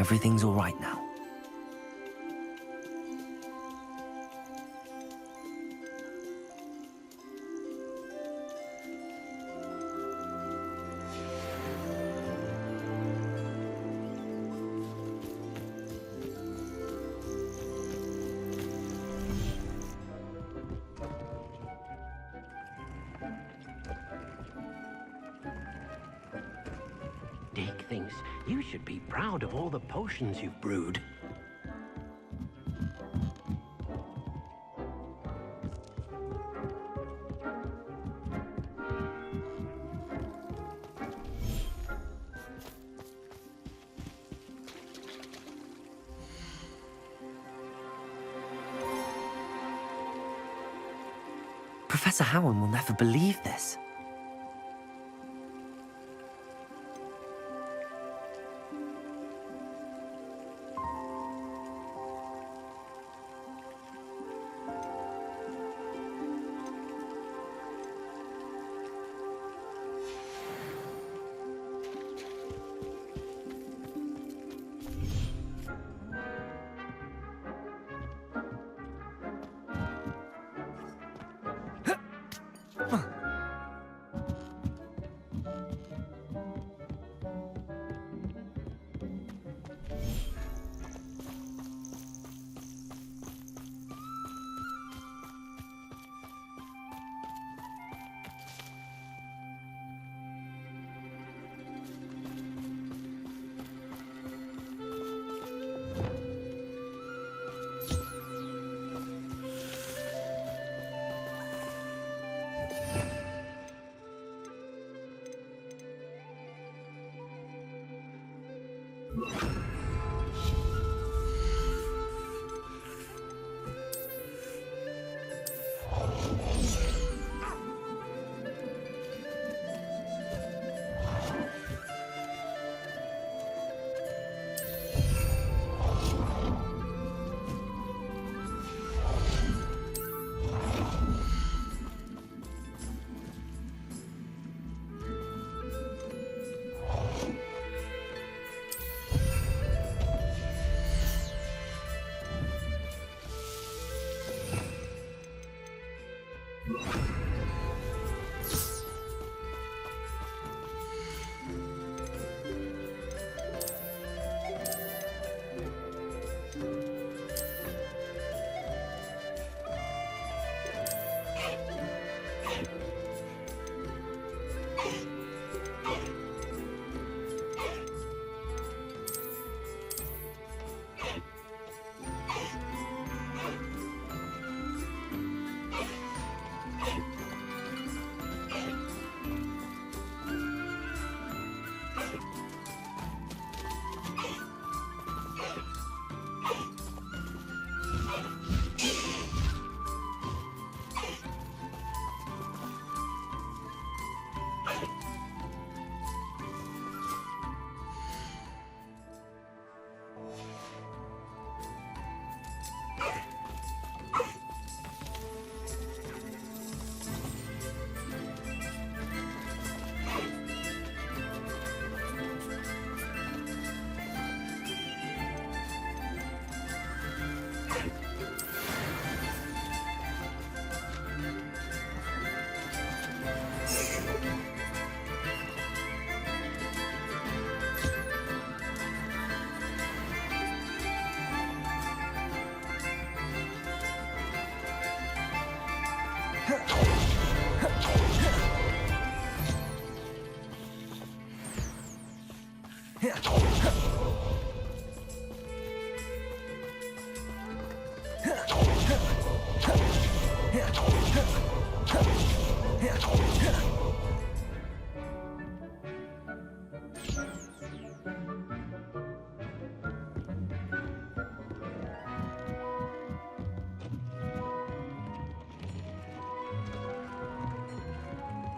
Everything's all right now. Dick thinks you should be proud of all the potions you've brewed. Professor Howard will never believe this.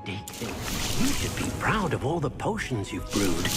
Dick thinks you should be proud of all the potions you've brewed.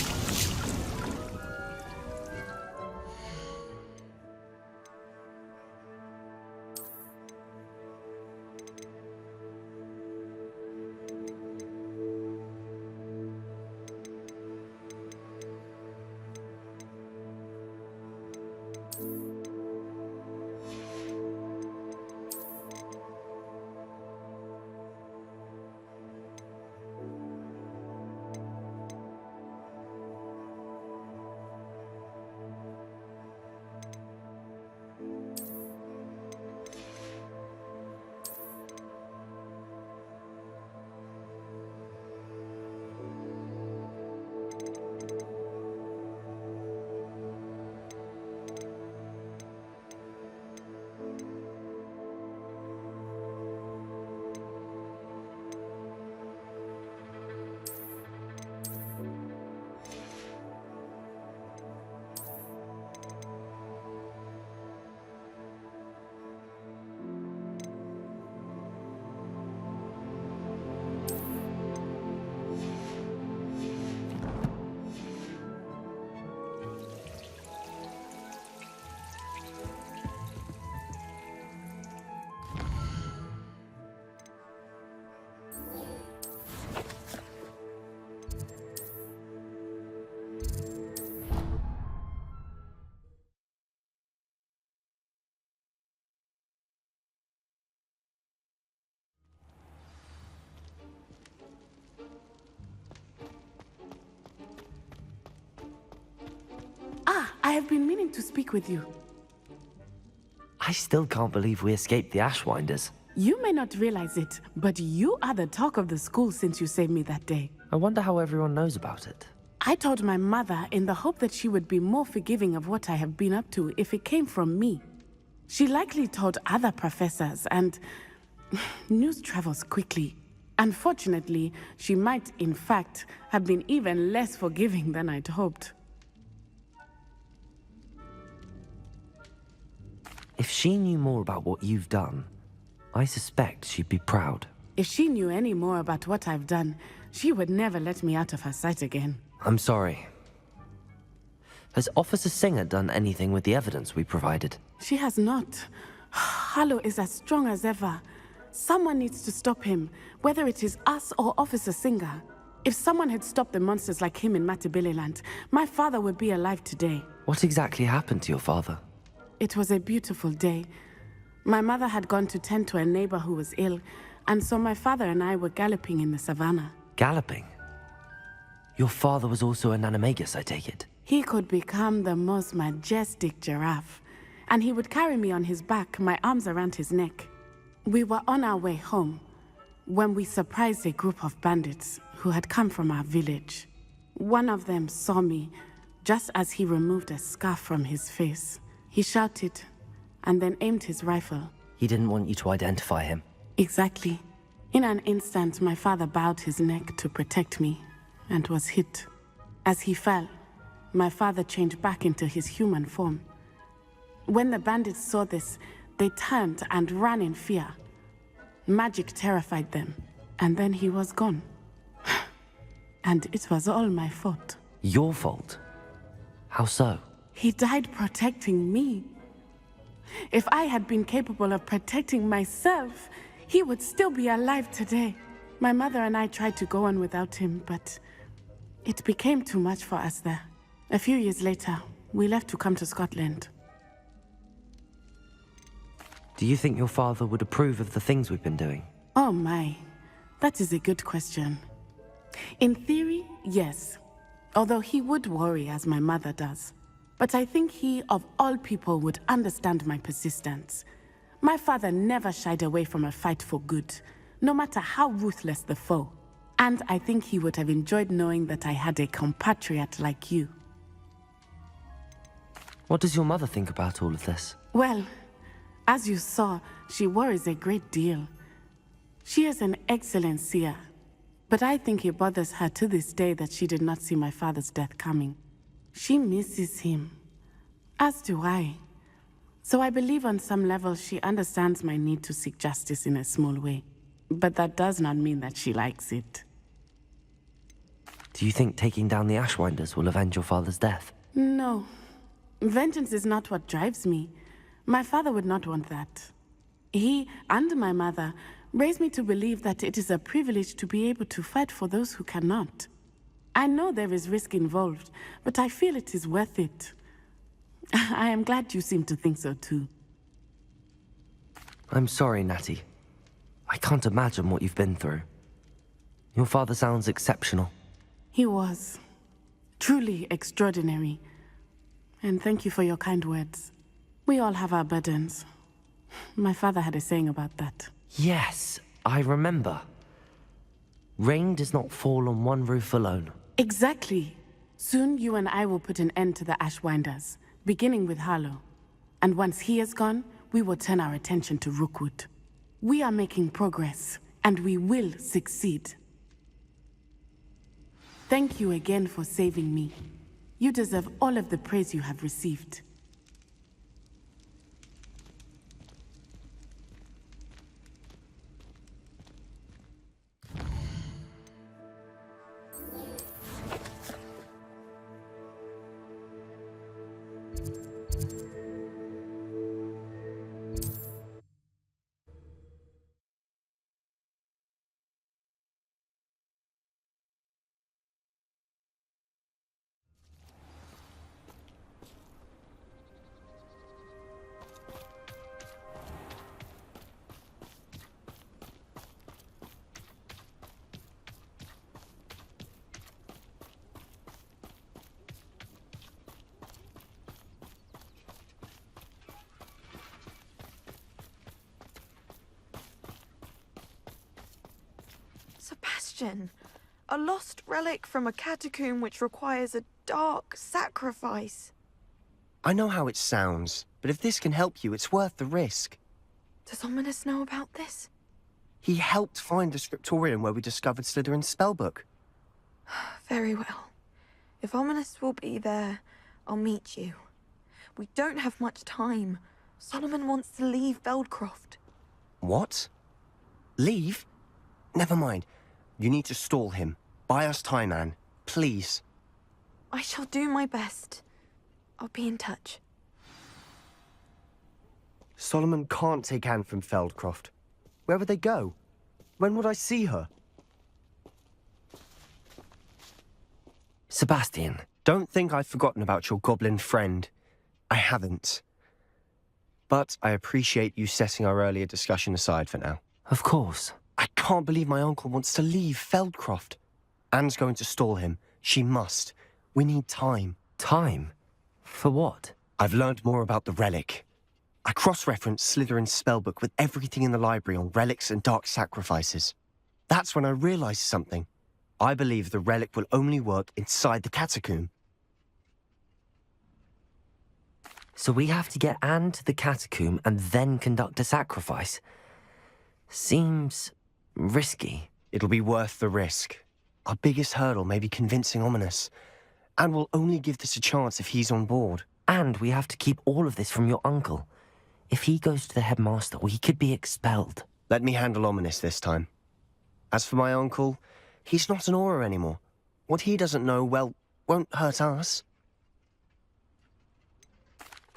I have been meaning to speak with you. I still can't believe we escaped the Ashwinders. You may not realize it, but you are the talk of the school since you saved me that day. I wonder how everyone knows about it. I told my mother in the hope that she would be more forgiving of what I have been up to if it came from me. She likely told other professors, and news travels quickly. Unfortunately, she might, in fact, have been even less forgiving than I'd hoped. If she knew more about what you've done, I suspect she'd be proud. If she knew any more about what I've done, she would never let me out of her sight again. I'm sorry. Has Officer Singer done anything with the evidence we provided? She has not. Harlow is as strong as ever. Someone needs to stop him, whether it is us or Officer Singer. If someone had stopped the monsters like him in Matabeleland, my father would be alive today. What exactly happened to your father? It was a beautiful day. My mother had gone to tend to a neighbor who was ill, and so my father and I were galloping in the savannah. Galloping? Your father was also an animagus, I take it? He could become the most majestic giraffe, and he would carry me on his back, my arms around his neck. We were on our way home when we surprised a group of bandits who had come from our village. One of them saw me just as he removed a scarf from his face. He shouted and then aimed his rifle. He didn't want you to identify him. Exactly. In an instant, my father bowed his neck to protect me and was hit. As he fell, my father changed back into his human form. When the bandits saw this, they turned and ran in fear. Magic terrified them, and then he was gone. And it was all my fault. Your fault? How so? He died protecting me. If I had been capable of protecting myself, he would still be alive today. My mother and I tried to go on without him, but it became too much for us there. A few years later, we left to come to Scotland. Do you think your father would approve of the things we've been doing? Oh my, that is a good question. In theory, yes. Although he would worry as my mother does. But I think he, of all people, would understand my persistence. My father never shied away from a fight for good, no matter how ruthless the foe. And I think he would have enjoyed knowing that I had a compatriot like you. What does your mother think about all of this? Well, as you saw, she worries a great deal. She is an excellent seer, but I think it bothers her to this day that she did not see my father's death coming. She misses him, as do I. So I believe on some level she understands my need to seek justice in a small way. But that does not mean that she likes it. Do you think taking down the Ashwinders will avenge your father's death? No. Vengeance is not what drives me. My father would not want that. He and my mother raised me to believe that it is a privilege to be able to fight for those who cannot. I know there is risk involved, but I feel it is worth it. I am glad you seem to think so too. I'm sorry, Natty. I can't imagine what you've been through. Your father sounds exceptional. He was. Truly extraordinary. And thank you for your kind words. We all have our burdens. My father had a saying about that. Yes, I remember. Rain does not fall on one roof alone. Exactly. Soon you and I will put an end to the Ashwinders, beginning with Harlow. And once he is gone, we will turn our attention to Rookwood. We are making progress, and we will succeed. Thank you again for saving me. You deserve all of the praise you have received. question. A lost relic from a catacomb which requires a dark sacrifice. I know how it sounds, but if this can help you, it's worth the risk. Does Ominous know about this? He helped find the scriptorium where we discovered Slytherin's spellbook. Very well. If Ominous will be there, I'll meet you. We don't have much time. Solomon wants to leave Feldcroft. What? Leave? Never mind. You need to stall him. Buy us time, Anne. Please. I shall do my best. I'll be in touch. Solomon can't take Anne from Feldcroft. Where would they go? When would I see her? Sebastian. Don't think I've forgotten about your goblin friend. I haven't. But I appreciate you setting our earlier discussion aside for now. Of course. I can't believe my uncle wants to leave Feldcroft. Anne's going to stall him. She must. We need time. Time? For what? I've learned more about the relic. I cross-referenced Slytherin's spellbook with everything in the library on relics and dark sacrifices. That's when I realized something. I believe the relic will only work inside the catacomb. So we have to get Anne to the catacomb and then conduct a sacrifice? Seems risky. It'll be worth the risk. Our biggest hurdle may be convincing Ominous. And we'll only give this a chance if he's on board. And we have to keep all of this from your uncle. If he goes to the headmaster, we could be expelled. Let me handle Ominous this time. As for my uncle, he's not an Auror anymore. What he doesn't know, well, won't hurt us.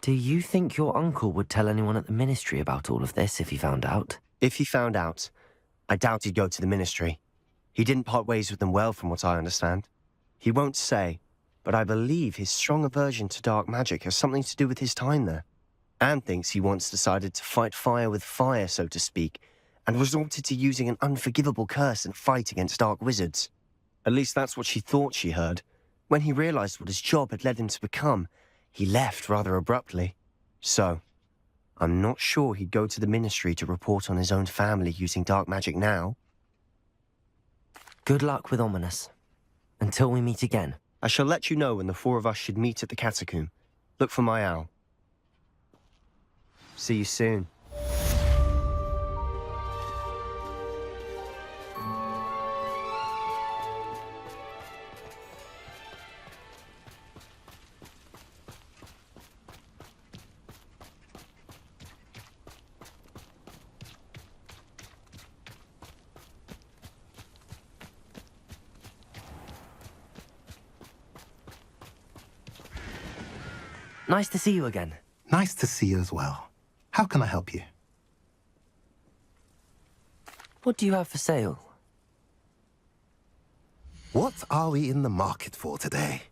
Do you think your uncle would tell anyone at the ministry about all of this if he found out? If he found out, I doubt he'd go to the ministry. He didn't part ways with them well, from what I understand. He won't say, but I believe his strong aversion to dark magic has something to do with his time there. Anne thinks he once decided to fight fire with fire, so to speak, and resorted to using an unforgivable curse in a fight against dark wizards. At least that's what she thought she heard. When he realized what his job had led him to become, he left rather abruptly. So, I'm not sure he'd go to the ministry to report on his own family using dark magic now. Good luck with Ominous. Until we meet again. I shall let you know when the four of us should meet at the catacomb. Look for my owl. See you soon. Nice to see you again. Nice to see you as well. How can I help you? What do you have for sale? What are we in the market for today?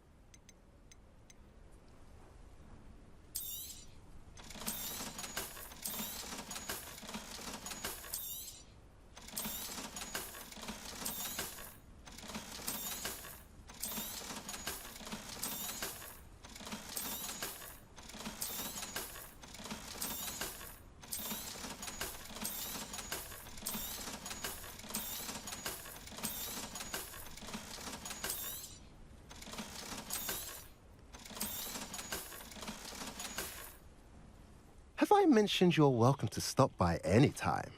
Have I mentioned you're welcome to stop by any time?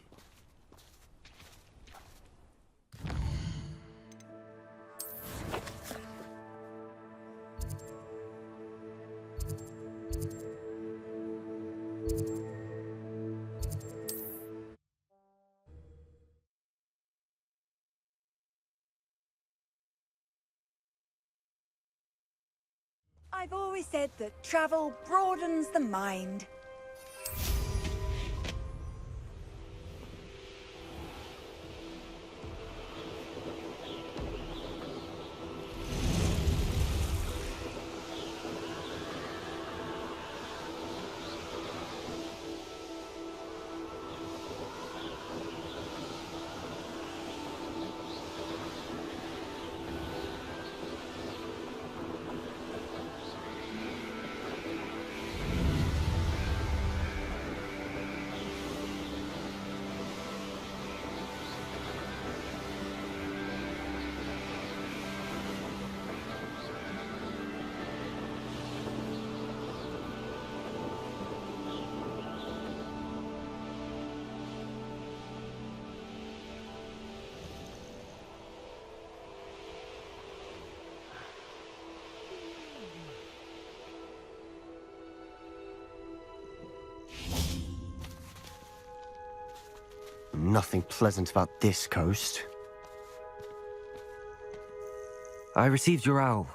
I've always said that travel broadens the mind. Nothing pleasant about this coast. I received your owl.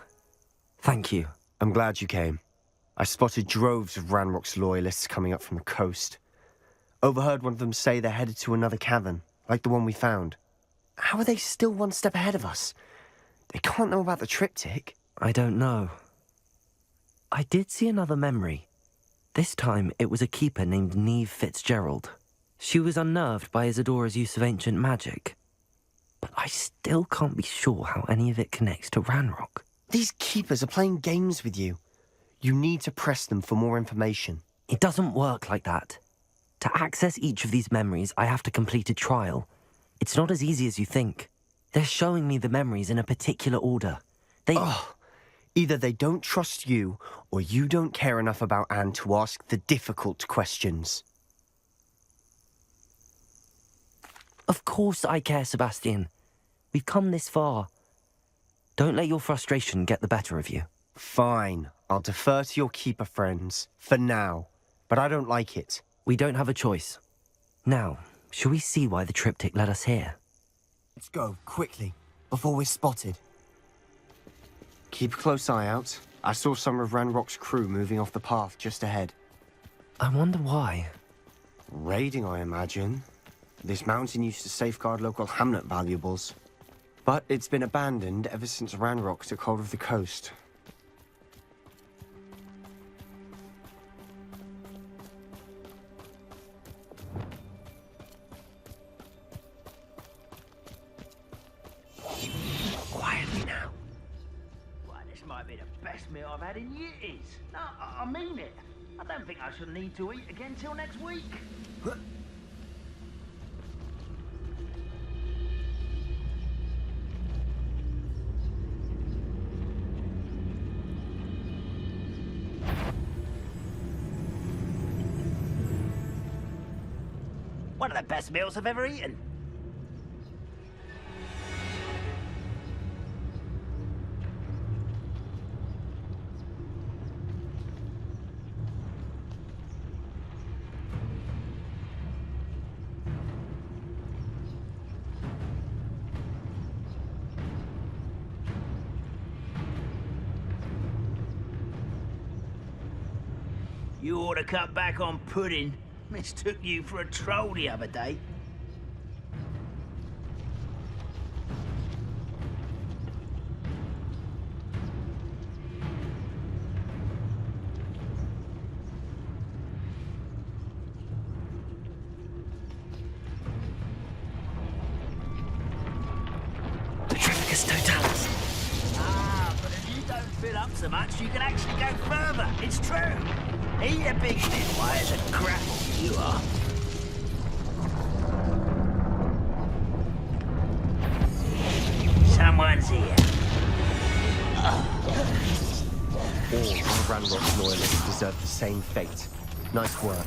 Thank you. I'm glad you came. I spotted droves of Ranrok's loyalists coming up from the coast. Overheard one of them say they're headed to another cavern, like the one we found. How are they still one step ahead of us? They can't know about the triptych. I don't know. I did see another memory. This time, it was a keeper named Neve Fitzgerald. She was unnerved by Isadora's use of ancient magic. But I still can't be sure how any of it connects to Ranrok. These keepers are playing games with you. You need to press them for more information. It doesn't work like that. To access each of these memories, I have to complete a trial. It's not as easy as you think. They're showing me the memories in a particular order. Either they don't trust you, or you don't care enough about Anne to ask the difficult questions. Of course I care, Sebastian. We've come this far. Don't let your frustration get the better of you. Fine, I'll defer to your keeper friends, for now. But I don't like it. We don't have a choice. Now, shall we see why the triptych led us here? Let's go, quickly, before we're spotted. Keep a close eye out. I saw some of Ranrok's crew moving off the path just ahead. I wonder why. Raiding, I imagine. This mountain used to safeguard local hamlet valuables. But it's been abandoned ever since Ranrok took hold of the coast. Quietly now. Why, this might be the best meal I've had in years. No, I mean it. I don't think I shall need to eat again till next week. One of the best meals I've ever eaten. You ought to cut back on pudding. Mistook you for a troll the other day. The Triptych Totalis. Ah, but if you don't fill up so much, you can actually go further. It's true. Eat a big midway as a grapple you are. Someone's here. All of Ranrok's loyalists deserve the same fate. Nice work.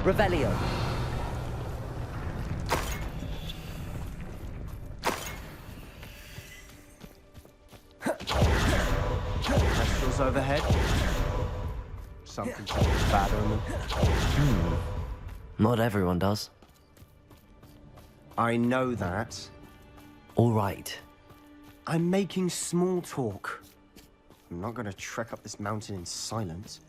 Revelio. Kestrels overhead. Something bad on them. Not everyone does. I know that. All right. I'm making small talk. I'm not gonna trek up this mountain in silence.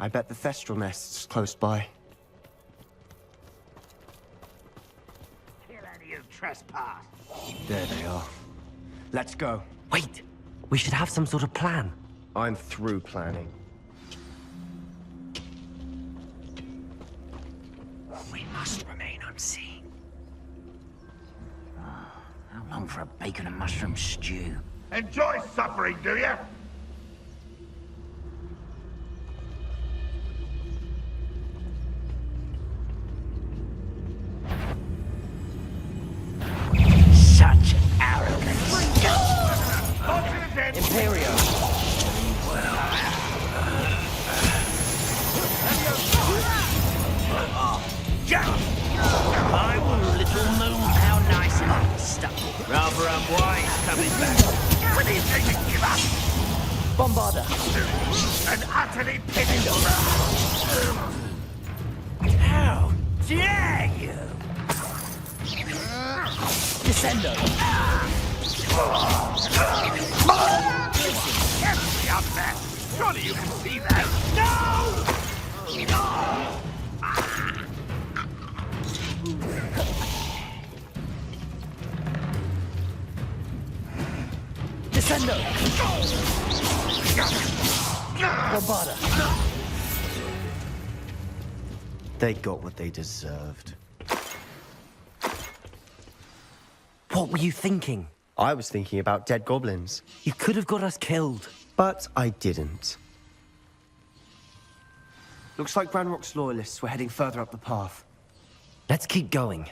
I bet the Thestral nest's close by. Kill any who trespass. There they are. Let's go. Wait! We should have some sort of plan. I'm through planning. We must remain unseen. How long for a bacon and mushroom stew? Enjoy suffering, do you? utterly pitiful. How dare you! Descendo! Carefully up there! Surely you can see that! No! No! Descendo! Bombada! They got what they deserved. What were you thinking? I was thinking about dead goblins, You could have got us killed. but I didn't. Looks like Ranrok's loyalists were heading further up the path. Let's keep going.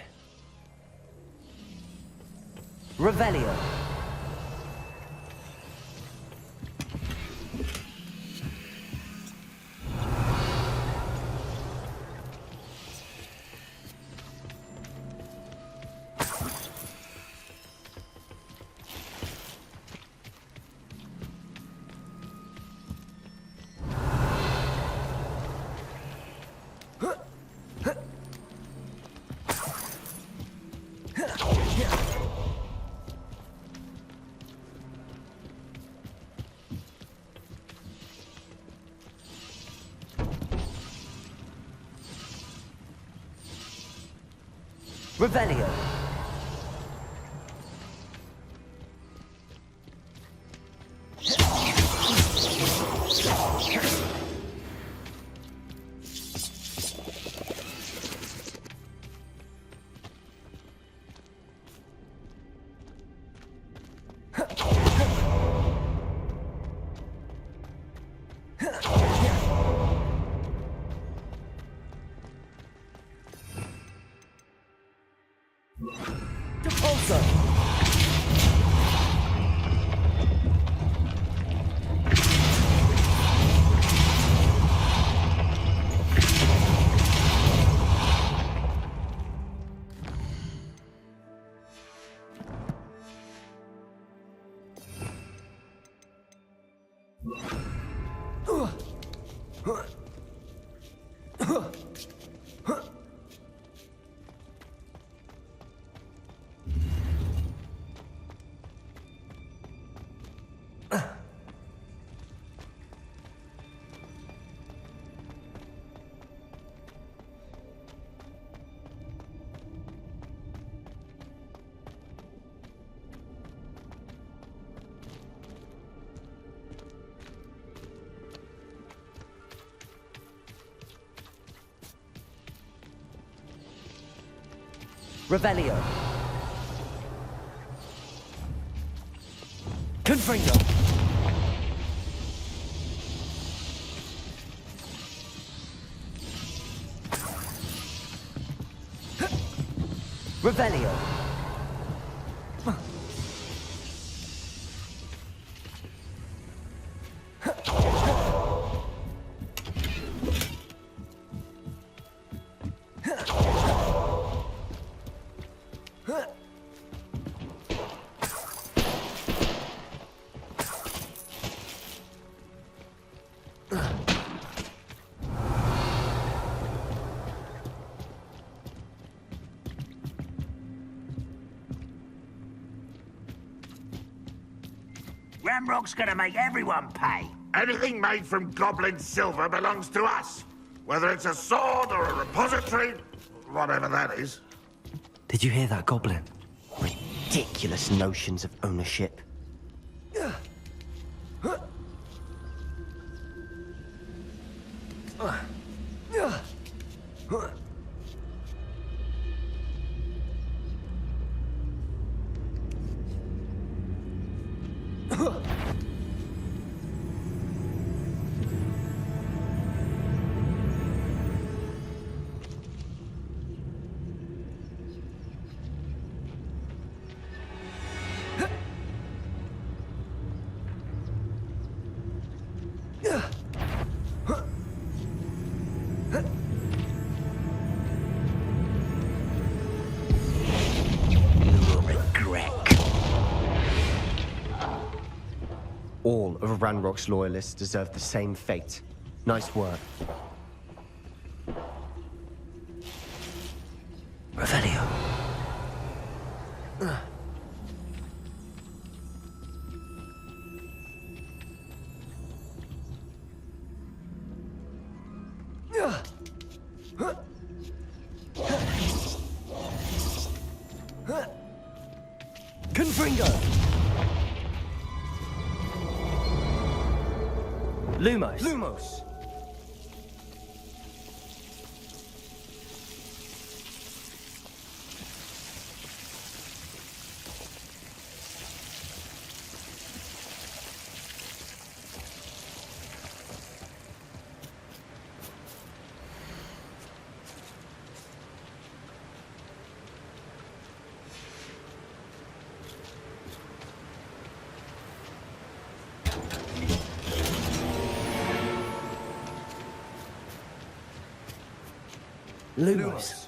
Revelio. Revelio. Revelio. Confringo. Revelio. Ranrok's gonna make everyone pay. Anything made from goblin silver belongs to us. Whether it's a sword or a repository, whatever that is. Did you hear that, Goblin? Ridiculous notions of ownership. All of Ranrok's loyalists deserve the same fate. Nice work. Revelio. Confringo! Lumos. Lumos! Lumos.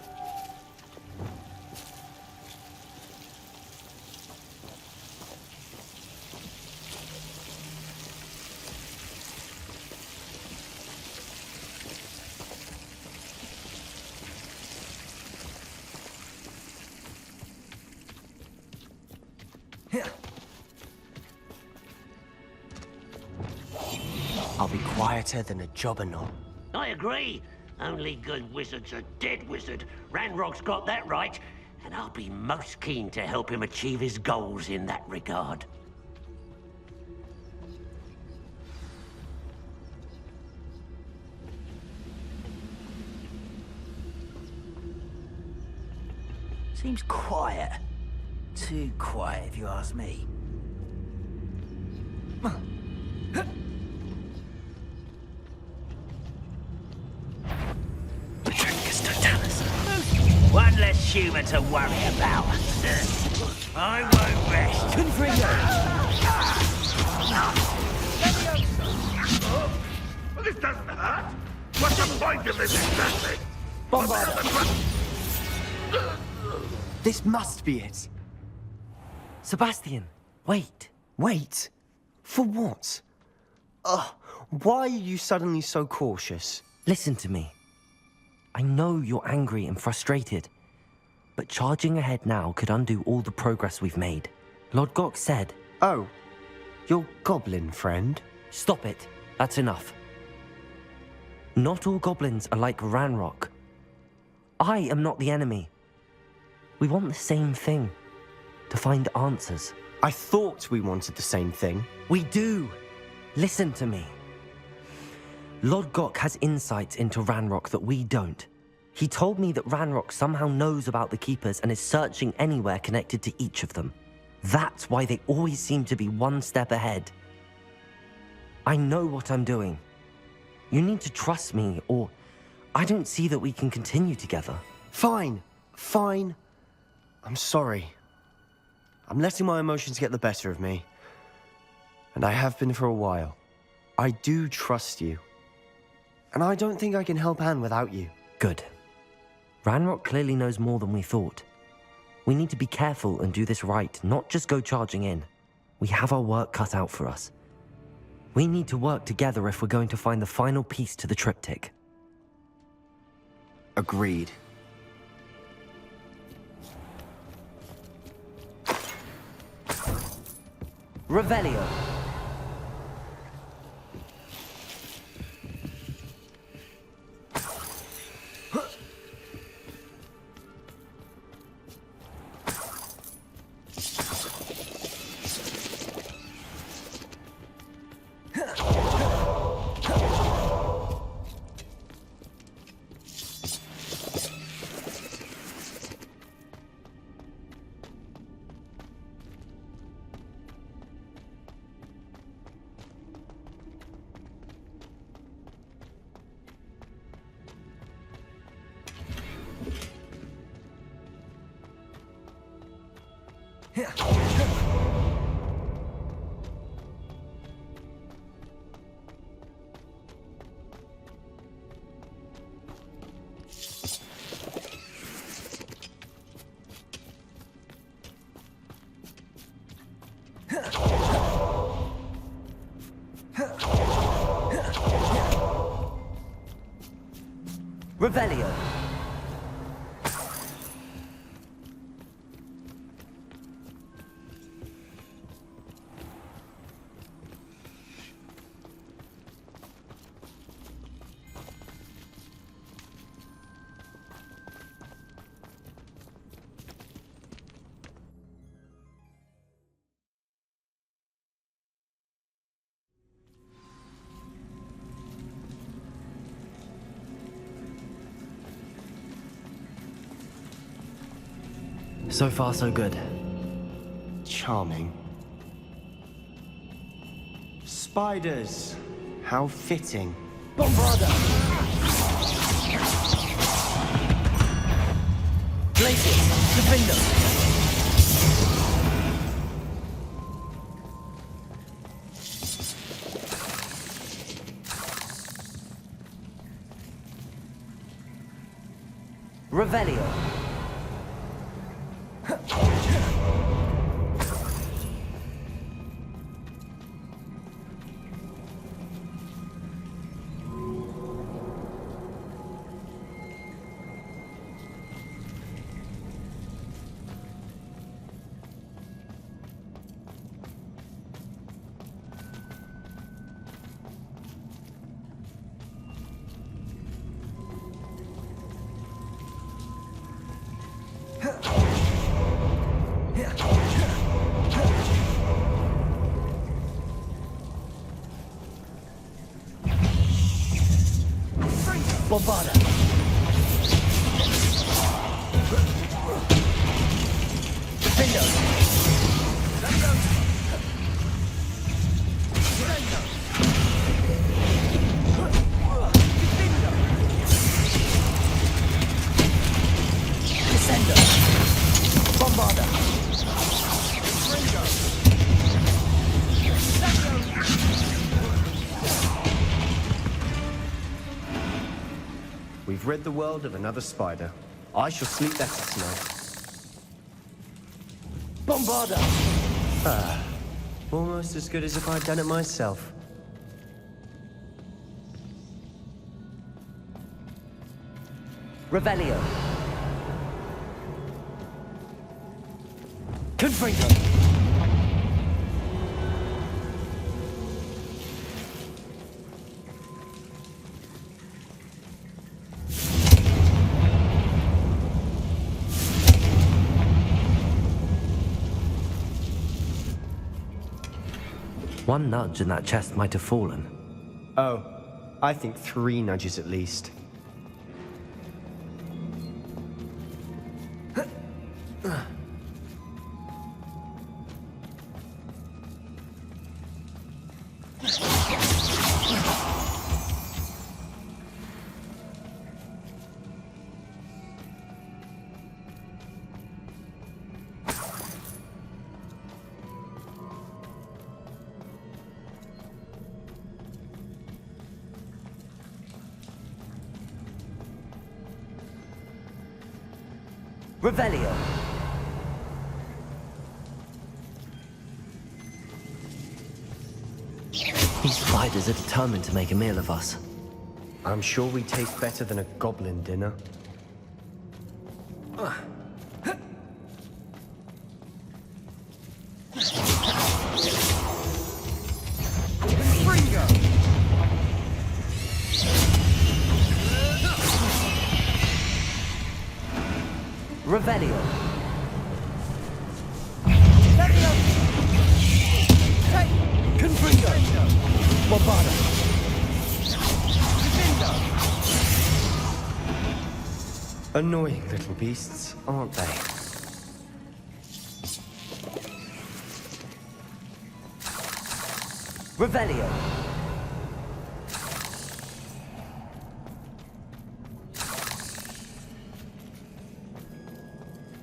I'll be quieter than a jobberknoll. I agree. Only good wizard's a dead wizard. Ranrok's got that right, and I'll be most keen to help him achieve his goals in that regard. Seems quiet. Too quiet, if you ask me. One less human to worry about. I won't rest. Well, this doesn't hurt. What's the point of this exactly? This must be it. Sebastian, wait. Wait. For what? Ugh. Why are you suddenly so cautious? Listen to me. I know you're angry and frustrated, but charging ahead now could undo all the progress we've made. Lord Gok said... Oh, your goblin friend? Stop it. That's enough. Not all goblins are like Ranrok. I am not the enemy. We want the same thing. To find answers. I thought we wanted the same thing. We do. Listen to me. Lord Gok has insights into Ranrok that we don't. He told me that Ranrok somehow knows about the Keepers and is searching anywhere connected to each of them. That's why they always seem to be one step ahead. I know what I'm doing. You need to trust me, or I don't see that we can continue together. Fine. Fine. I'm sorry. I'm letting my emotions get the better of me. And I have been for a while. I do trust you. And I don't think I can help Anne without you. Good. Ranrok clearly knows more than we thought. We need to be careful and do this right, not just go charging in. We have our work cut out for us. We need to work together if we're going to find the final piece to the triptych. Agreed. Revelio. Revelio. So far, so good. Charming. Spiders! How fitting. Bombarda! Blazes! Defender! Revelio! Bombarda! Defender! Descender! Bombarda! We've rid the world of another spider. I shall sleep better tonight. Bombarda! Almost as good as if I'd done it myself. Revelio! Confringo! One nudge and that chest might have fallen. Oh, I think 3 nudges at least. Revelio! These spiders are determined to make a meal of us. I'm sure we taste better than a goblin dinner. Revelio! Confringo! Bombarda! Annoying little beasts, aren't they? Revelio!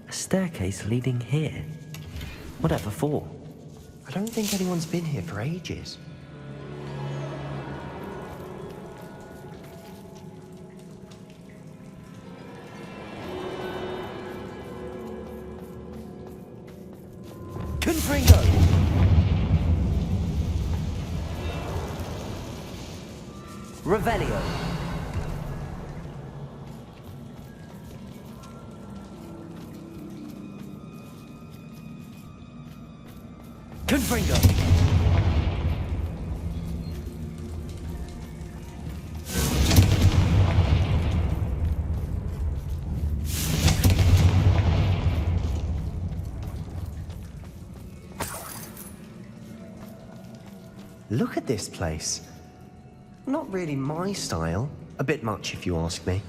A staircase leading here? Whatever for? I don't think anyone's been here for ages. Confringo! Revelio! Confringo. Look at this place. Not really my style. A bit much, if you ask me.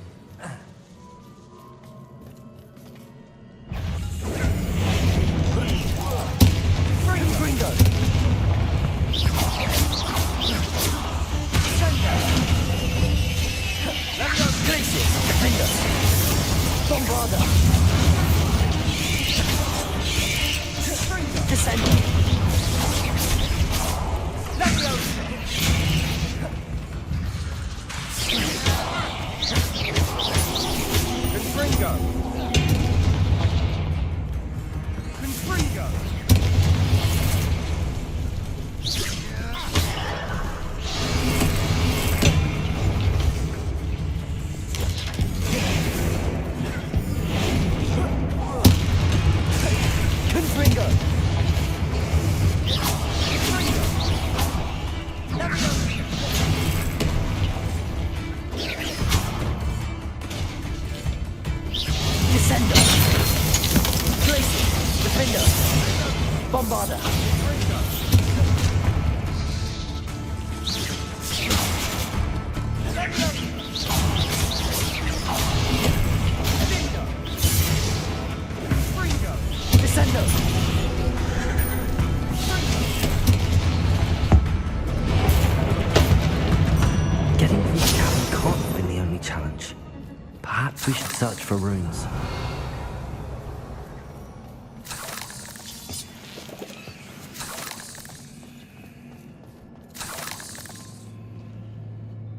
Getting through the cavern can't have been the only challenge. Perhaps we should search for runes.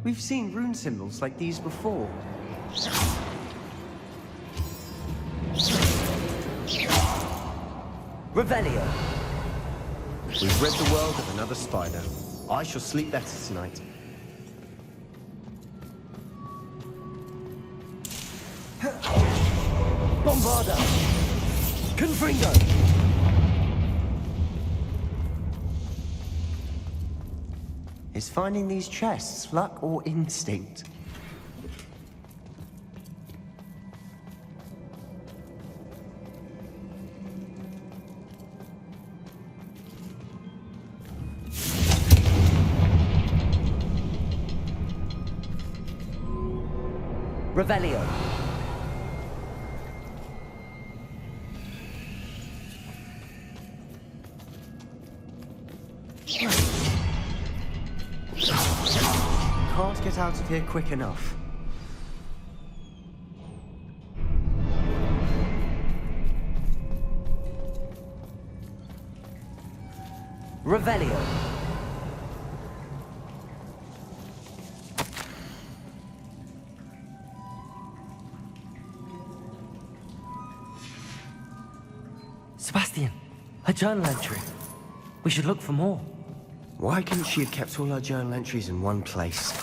We've seen rune symbols like these before. Revelio. We've rid the world of another spider. I shall sleep better tonight. Bombarda. Confringo. Is finding these chests luck or instinct? Revelio. Can't get out of here quick enough. Revelio. Sebastian, a journal entry. We should look for more. Why couldn't she have kept all her journal entries in one place?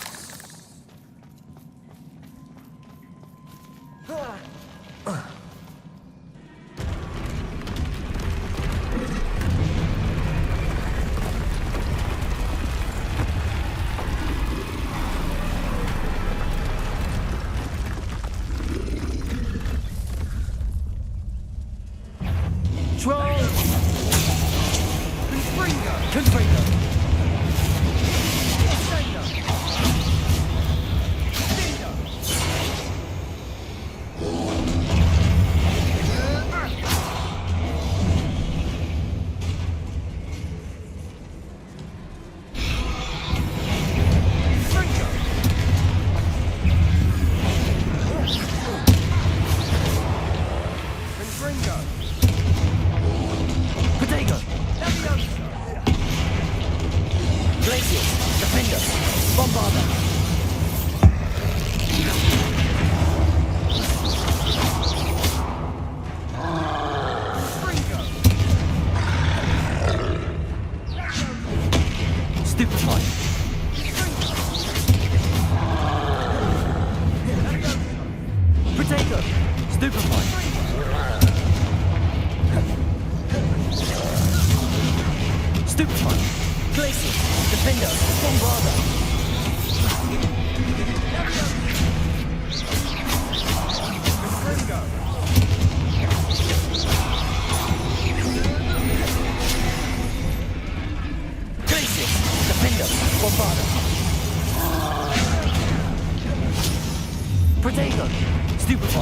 Confringo! Stupefy!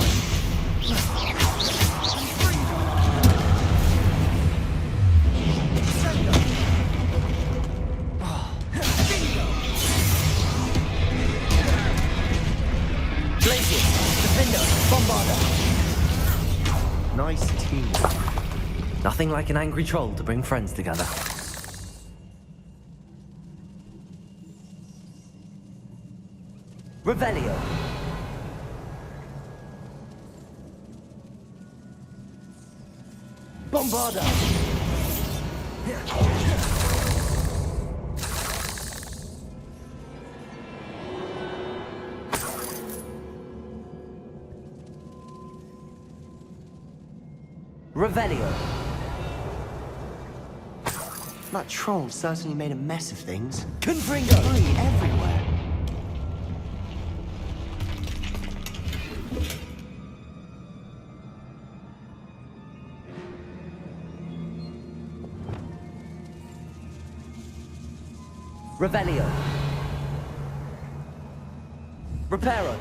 Blazius! Defender! Bombarder! Nice team. Nothing like an angry troll to bring friends together. Revelio! Bombarder! Revelio! That troll certainly made a mess of things. Confringo! Debris everywhere. Revelio! Reparo!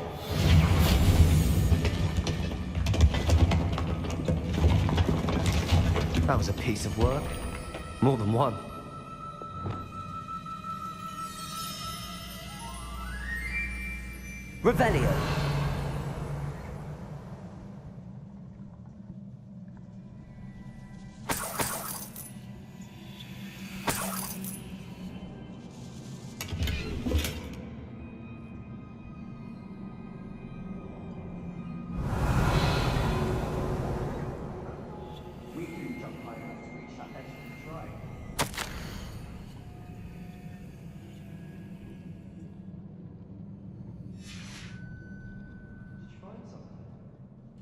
That was a piece of work. More than one. Revelio!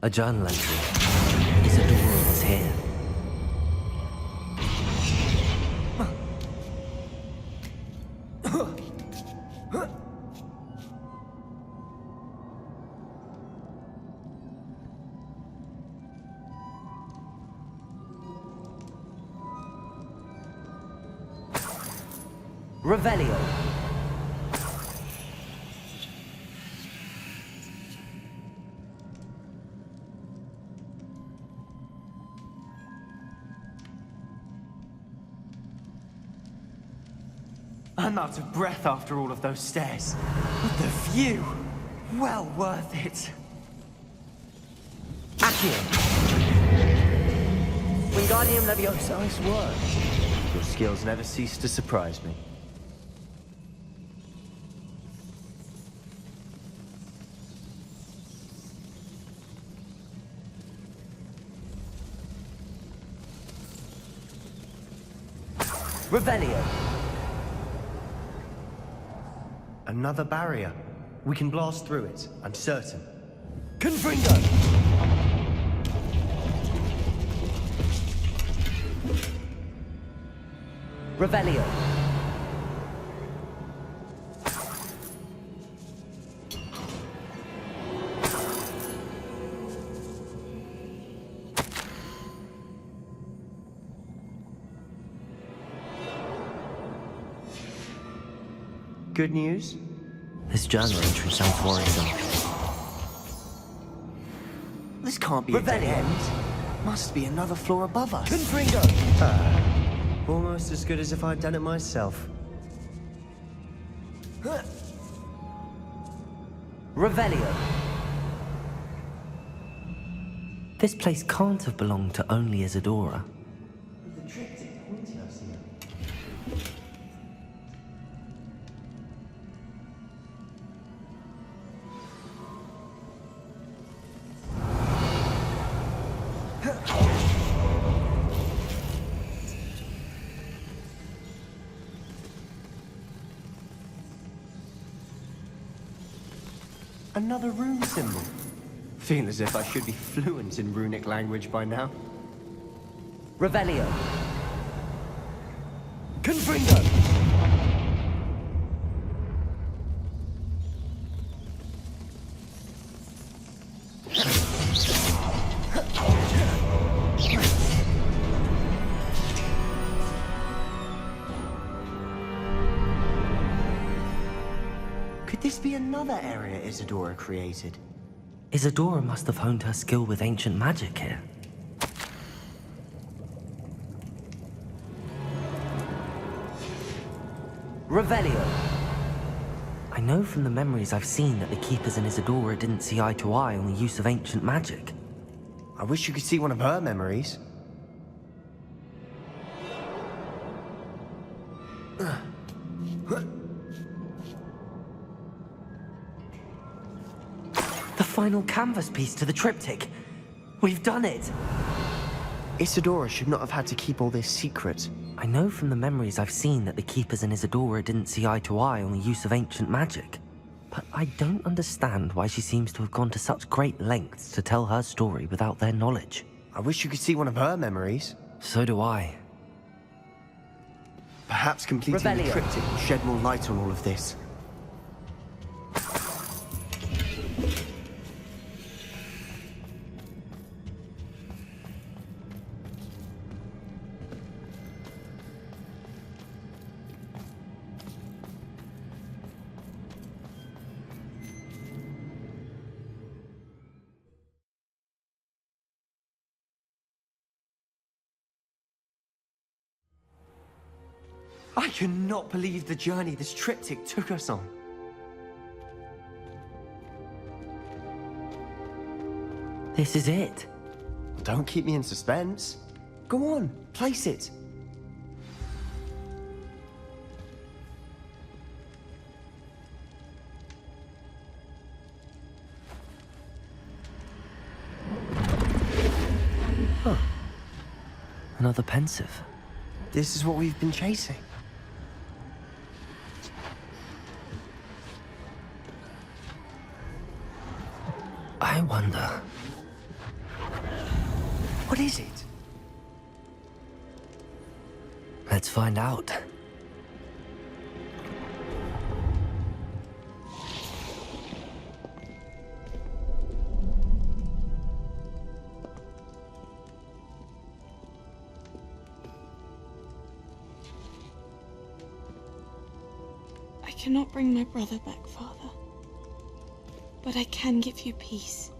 A journal entry. Isadora is here. Revelio. I'm out of breath after all of those stairs. But the view! Well worth it. Accio. Wingardium Leviosa. Nice work. Your skills never cease to surprise me. Revelio. Another barrier. We can blast through it, I'm certain. Confringo. Revelio. Good news? This journal entry sounds worrisome. This can't be a dead end. Must be another floor above us. Confringo. Almost as good as if I'd done it myself. Revelio. This place can't have belonged to only Isadora. Another rune symbol. Feel as if I should be fluent in runic language by now. Revelio. Confringo. Could this be another area Isadora created? Isadora must have honed her skill with ancient magic here. Revelio. I know from the memories I've seen that the Keepers and Isadora didn't see eye to eye on the use of ancient magic. I wish you could see one of her memories. The final canvas piece to the triptych. We've done it! Isadora should not have had to keep all this secret. I know from the memories I've seen that the Keepers and Isadora didn't see eye to eye on the use of ancient magic. But I don't understand why she seems to have gone to such great lengths to tell her story without their knowledge. I wish you could see one of her memories. So do I. Perhaps completing the Revelio. triptych will shed more light on all of this. I cannot believe the journey this triptych took us on. This is it. Don't keep me in suspense. Go on, place it. Huh. Another pensive. This is what we've been chasing. I wonder. What is it? Let's find out. I cannot bring my brother back, Father. But I can give you peace.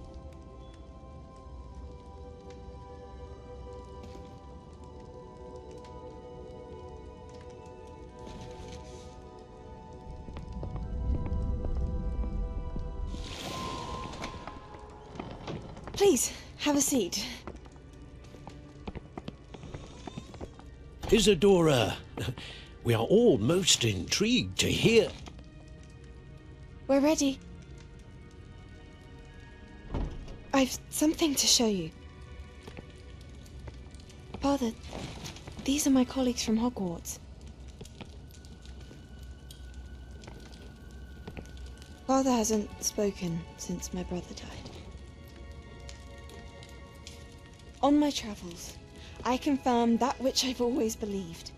Please, have a seat. Isadora, we are all most intrigued to hear. We're ready. I've something to show you. Father, these are my colleagues from Hogwarts. Father hasn't spoken since my brother died. On my travels, I confirmed that which I've always believed.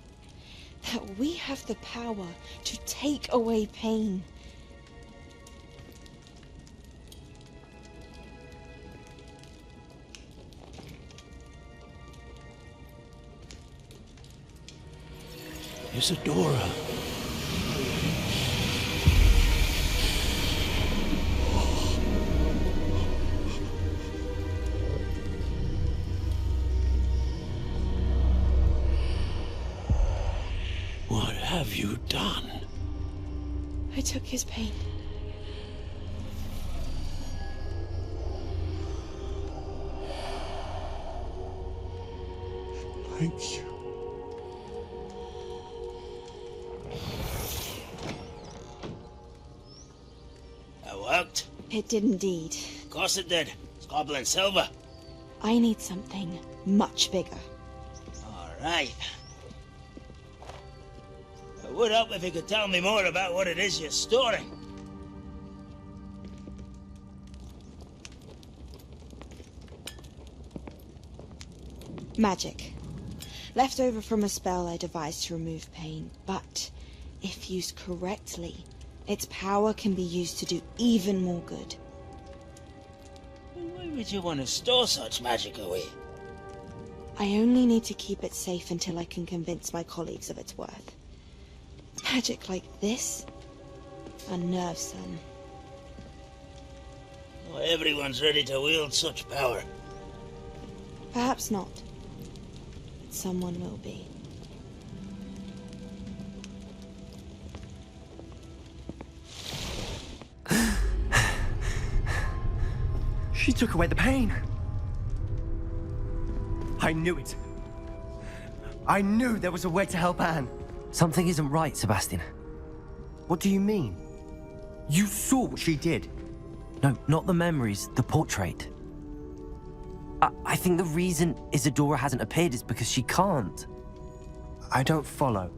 That we have the power to take away pain. Isadora. What have you done? I took his pain. Thank you. That worked. It did indeed. Of course it did. It's goblin silver. I need something much bigger. All right. It would help if you could tell me more about what it is you're storing. Magic. Left over from a spell I devised to remove pain, but if used correctly, its power can be used to do even more good. Why would you want to store such magic away? I only need to keep it safe until I can convince my colleagues of its worth. Magic like this unnerves them. Not everyone's ready to wield such power. Perhaps not. But someone will be. She took away the pain. I knew it. I knew there was a way to help Anne. Something isn't right, Sebastian. What do you mean? You saw what she did. No, not the memories, the portrait. I think the reason Isadora hasn't appeared is because she can't. I don't follow.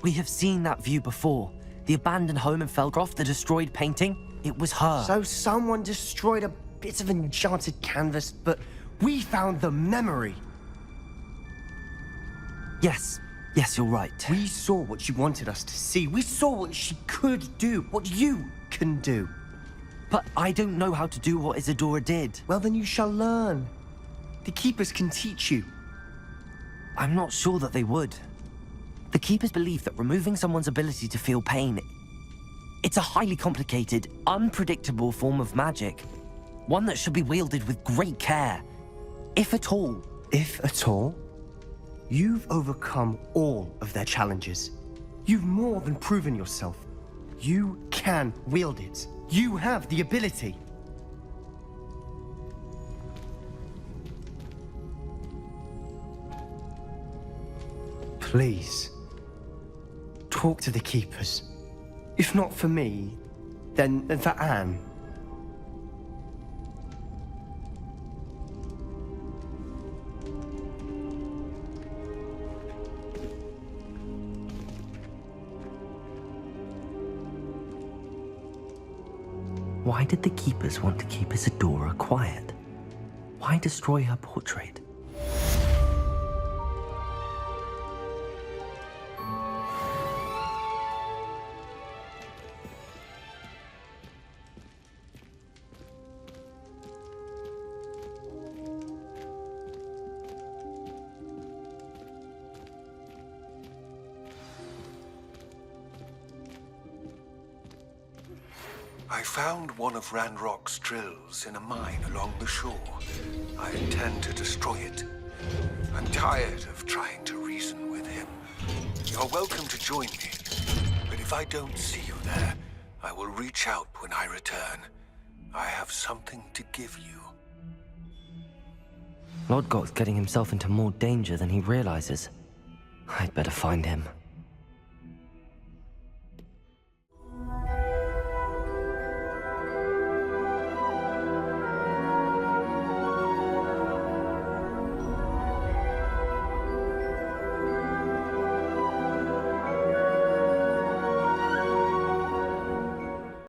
We have seen that view before. The abandoned home in Feldroth, the destroyed painting. It was her. So someone destroyed a bit of enchanted canvas, but we found the memory. Yes, you're right. We saw what she wanted us to see. We saw what she could do, what you can do. But I don't know how to do what Isadora did. Well, then you shall learn. The Keepers can teach you. I'm not sure that they would. The Keepers believe that removing someone's ability to feel pain, it's a highly complicated, unpredictable form of magic. One that should be wielded with great care. If at all. If at all? You've overcome all of their challenges. You've more than proven yourself. You can wield it. You have the ability. Please, talk to the Keepers. If not for me, then for Anne. Why did the Keepers want to keep Isadora quiet? Why destroy her portrait? I found one of Ranrok's drills in a mine along the shore. I intend to destroy it. I'm tired of trying to reason with him. You're welcome to join me, but if I don't see you there, I will reach out when I return. I have something to give you. Lodgok's getting himself into more danger than he realizes. I'd better find him.